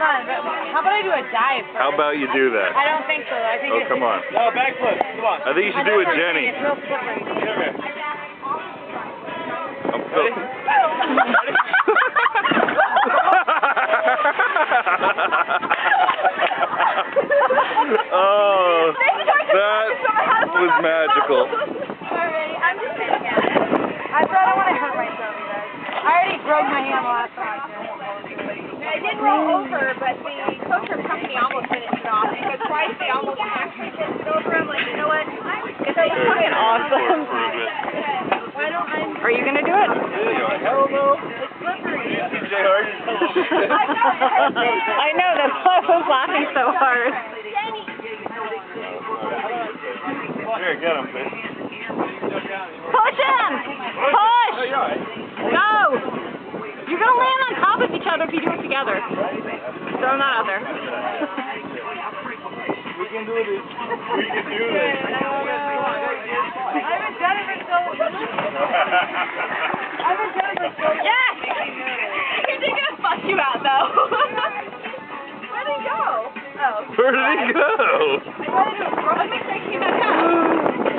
on. How about I do a dive first? How about you do that? I don't think so. I think Oh, it's... come on. No, backflip. Come on. I think you should do a Jenny. It's real slippery. Get over here. Oh, that was magical. Alright, I'm just kidding. I don't want to hurt myself, you guys. I already broke my hand last time. I did roll over, but the kosher company almost finished it off because twice they almost actually finished it over. I'm like, you know what? It's fucking awesome. Why don't I? Are you gonna do it? Hell no. It's slippery. TJ Hardy. I know, that's why I was laughing so hard. Here, get him, bitch. Push him! Push! Go! You're gonna land on top of each other if you do it together. Throw him out there. We can do this. We can do this. I haven't done it for so Yes! Is he gonna fuck you out though? Where'd he go? Oh. Where did he go? Let me take you back out.